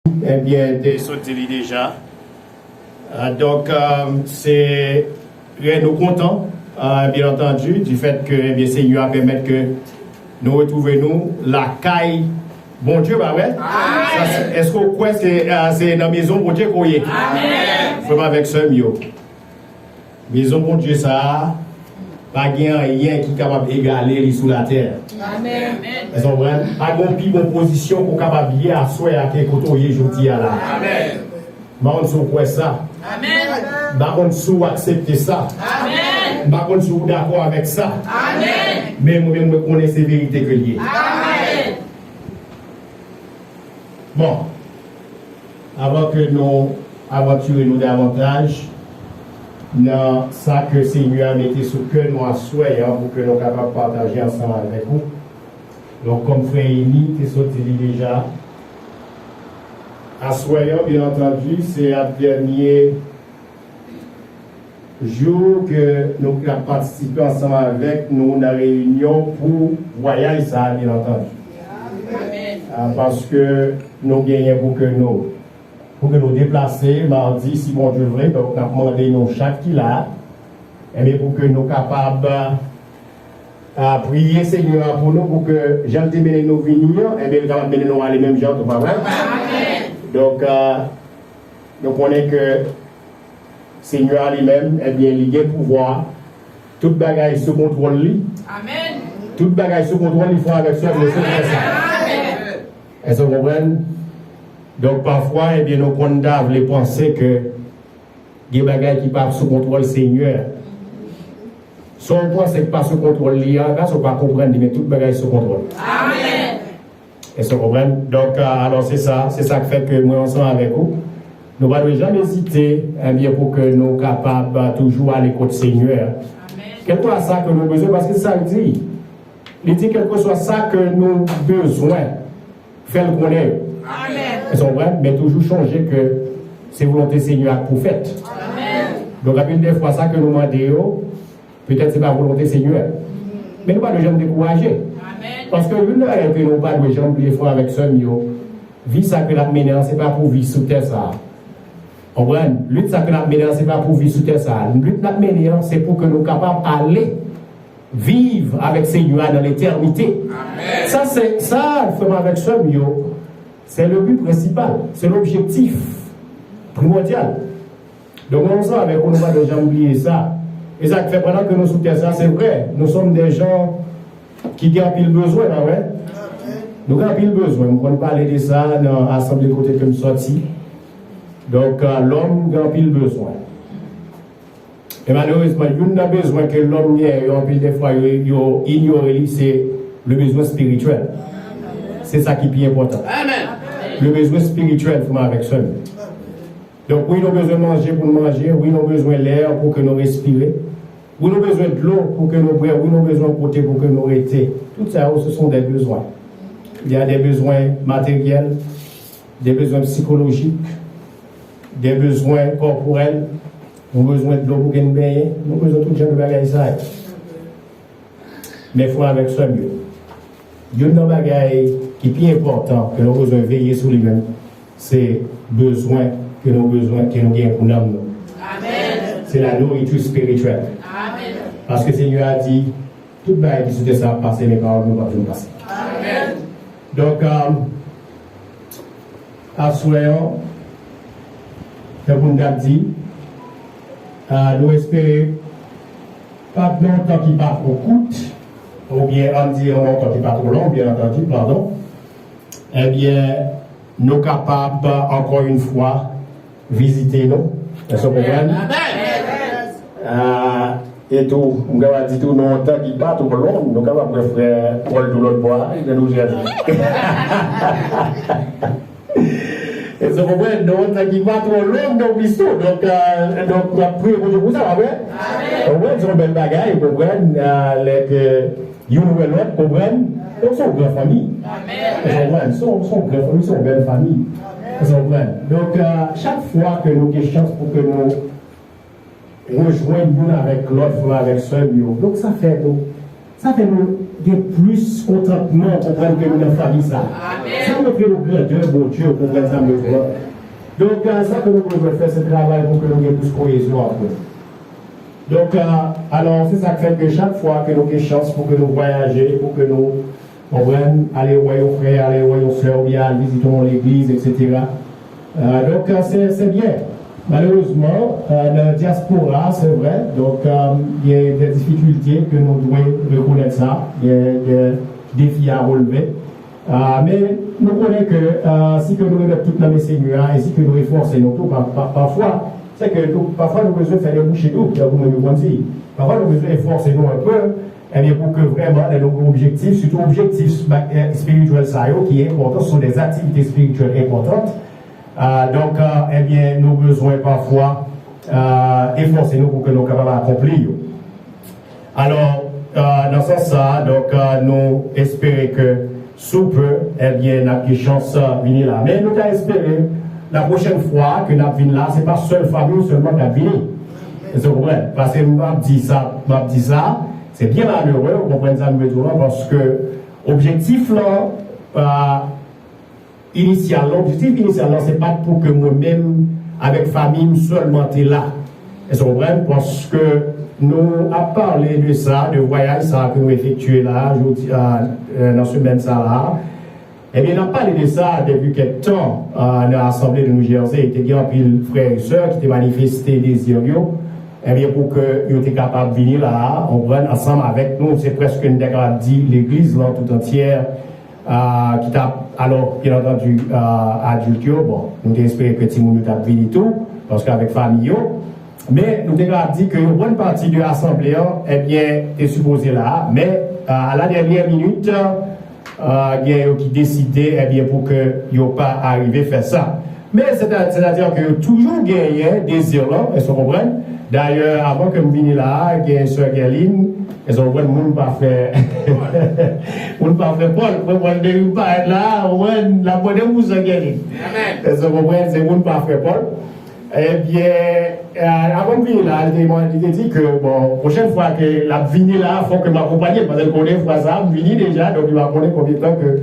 eh bien, des sorties déjà. Donc, c'est nous contents, bien entendu, du fait que eh bien, Seigneur a permis que nous retrouvions la caille. Bon Dieu, bah ouais. Est-ce qu'on croit que c'est dans la maison, bon Dieu, qu'on y est? Amen. Vraiment avec ce mieux. Maison, bon Dieu, ça, pas rien qui est capable d'égaler sous la terre. Amen. Ils ont vraiment pas de bonne position pour capable de à soi à quel côté je dis là. Amen. Par contre, si quoi ça? Amen. Par contre, si vous acceptez ça? Amen. Par contre, si vous d'accord avec ça? Amen. Mais moi-même, je connais ces vérités que liées. Amen. Bon, avant que nous aventurions davantage, dans ça que le Seigneur a mis sur le cœur nous à souhait pour que nous soyons capables de partager ensemble avec vous. Donc, comme frère Élie, qui est sorti déjà, à souhait, bien entendu, c'est le dernier jour que nous avons participé ensemble avec nous dans la réunion pour voyager ça, bien entendu. Amen. Parce que nous gagnons pour que nous déplacer mardi, si mon Dieu veut, donc nous avons demandé nos chaque qui là, et pour que nous soyons capables de prier Seigneur pour nous, pour que j'aime mener nos venir, et bien nous allons mener nous à les mêmes gens, tout pas vrai? Donc, nous connaissons que Seigneur lui-même, eh bien, il a pouvoir, toute bagaille sous contrôle lui. Amen. Toute bagaille sous contrôle, il faut avec soi, le Seigneur ça. Est-ce que vous comprenez? Donc parfois, eh bien, nos condamnons les penser que des bagages qui passent sous contrôle Seigneur. Si on pense que pas sous contrôle l'IA, on ne pas comprendre, mais tout bagages sous contrôle. Amen. Est-ce que vous comprenez? Donc, alors c'est ça qui fait que moi, ensemble avec vous, nous ne devons jamais hésiter eh bien, pour que nous soyons capables toujours à l'écoute Seigneur. Amen. Quel que soit ça que nous avons besoin, parce que ça dit, il dit quel que soit ça que nous avons besoin, faire le connaître. Amen. Mais toujours changer que c'est volonté Seigneur pour faire. Amen. Donc, à des fois, ça que nous demandons, peut-être c'est pas volonté Seigneur. Mais nous ne devons pas jamais décourager. Amen. Parce que nous ne pas de gens les fois avec ce mieux. Vie ça que la mener, ce n'est pas pour vivre sous terre ça. On voit, lutte ça que la mener, ce n'est pas pour vivre sous terre ça. Lutte la mener, c'est pour que nous soyons capables d'aller vivre avec Seigneur dans l'éternité. Amen. Ça, c'est ça, faire avec ce mieux. C'est le but principal, c'est l'objectif primordial. Donc, on sait avec nous, on ne va pas déjà oublier ça. Et ça fait pendant que nous soutenons ça, c'est vrai. Nous sommes des gens qui ont pile besoin, là, ouais. Nous avons pile besoin. On peut parler de ça dans l'assemblée de côté que nous sortis. Donc, l'homme a pile besoin. Et malheureusement, il y a besoin que l'homme ait pile des fois ignoré, c'est le besoin spirituel. C'est ça qui est plus important. Amen. Le besoin spirituel, il faut avec ça. Donc, oui, nous avons besoin de manger pour nous manger. Oui, nous avons besoin de l'air pour que nous respirions. Oui, nous avons besoin de l'eau pour que nous boions. Oui, nous avons besoin de côté pour que nous restions. Tout ça, ce sont des besoins. Il y a des besoins matériels, des besoins psychologiques, des besoins corporels. Nous avons besoin de l'eau pour que nous baignions. Nous avons besoin de tout genre de bagages. Mais il faut avec ça mieux. Il y a un bagage qui est plus important que nous avons besoin de veiller sur lui-même, c'est besoin que nous avons besoin que nous ayons pour nous. Amen. C'est la nourriture spirituelle. Amen. Parce que le Seigneur a dit, toute bagage qui se ça passer, mes paroles ne vont pas passer. Amen. Donc, assoyons, comme on a dit, nous espérons pas longtemps qui part au coûte, ou bien en disant longtemps qui part trop long, bien entendu, pardon. Eh bien, nous sommes capables, encore une fois, visiter nous. Est-ce que vous comprenez? Et tout, on va dire tout, nous avons qui part trop long, nous sommes capables de faire Paul de l'autre bois, et de nous gérer. Et ce problème, nous qui va trop long dans l'histoire. Donc, on va prier pour ça, ouais? Amen. Ouais, c'est une belle bagaille, vous comprenez? Une nouvelle autre, vous comprenez? Donc, c'est une grande famille. Amen. Ils sont une grande famille, c'est une belle famille. Vous comprenez? Donc, chaque fois que nous avons chance pour que nous rejoignons l'une avec l'autre, avec seul, donc ça fait nous plus contentement pour comprendre que nous avons famille ça. Ça nous fait le grandeur, bon Dieu, pour comprendre ça mieux. Donc, ça que nous pouvons faire, c'est travail pour que nous ayons plus de cohésion après. Donc, alors, c'est ça qui fait que chaque fois que nous avons une chance pour que nous voyagions, pour que nous aller voir nos frères, aller voir nos soeurs, bien visitons l'église, etc. Donc, c'est bien. Malheureusement, la diaspora, c'est vrai, donc il y a des difficultés que nous devons reconnaître ça, il y a des défis à relever. Mais nous connaissons que si que nous mettons tout dans les seigneurs et si que nous efforçons tout, parfois, c'est que parfois nous besoin faire des bouchées d'eau, parfois nous besoin efforcer nous un peu, et bien pour que vraiment nos objectifs, surtout objectifs spirituels, qui est important, ce sont des activités spirituelles importantes. Donc, eh bien, nous besoin parfois efforcer nous pour que nous soyons capables d'accomplir. Alors, dans ce sens, donc, nous espérons que sous peu, eh bien, nous avons une chance de venir là. Mais nous avons espéré la prochaine fois que nous venons là, ce n'est pas seule famille seulement qui a venir. C'est vrai, parce que je dis ça, c'est bien malheureux, vous comprenez ça, parce que l'objectif là, l'objectif initial, c'est pas pour que moi-même, avec famille, seulement t'es là. Et c'est vrai, parce que nous avons parlé de ça, de voyage ça que nous effectuons là, dans ce même ça là. Et bien, on a parlé de ça depuis quelques temps dans l'Assemblée de New Jersey. Il y a un pile frères et sœurs qui étaient manifestés des désirs. Et bien, pour qu'ils soient capables de venir là, on prend ensemble avec nous, c'est presque une capable de dire l'église là tout entière. Qui t'a alors bien entendu adulte, bon, nous espérons que Timon nous a venu tout, parce qu'avec famille, mais nous avons dit que une bonne partie de l'Assemblée, eh bien, est supposée là, mais à la dernière minute, il y a qui décidé, eh bien, pour que n'y pas arrivé à faire ça. Mais c'est-à-dire que toujours gagné des désir là, est-ce que vous comprenez? D'ailleurs, avant que je vienne là, il y a une soeur Galine, elles ont vraiment monde pas fait. On ne pas fait Paul, on ne pas là, on la bonne vous soeur Galine. Amen. Elles ont compris, c'est monde pas fait Paul. Eh bien, avant de venir là, il dit que bon, prochaine fois que la venir là, il faut que m'accompagne parce qu'elle connaît fois ça, venir déjà, donc il va connaître combien de temps que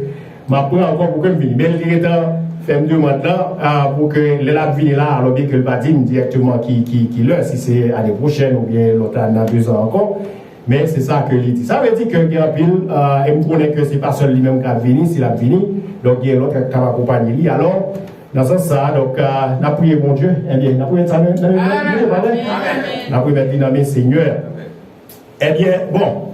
m'apprend encore pour que je vienne. Mais le directeur fait me demander là pour que la venir là, alors bien que le bâtiment directement qui l'heure, si c'est l'année prochaine ou bien l'autre dans 2 ans encore. Mais c'est ça que il dit. Ça veut dire que il y a pile, et me connaît que c'est pas seul lui-même qui a venu, c'est la venu, donc il y a l'autre qui va accompagner lui. Alors, dans ce sens, donc, n'a prié mon Dieu, eh bien, n'a prié ça, n'a prié maintenant, Seigneur. Eh bien, bon.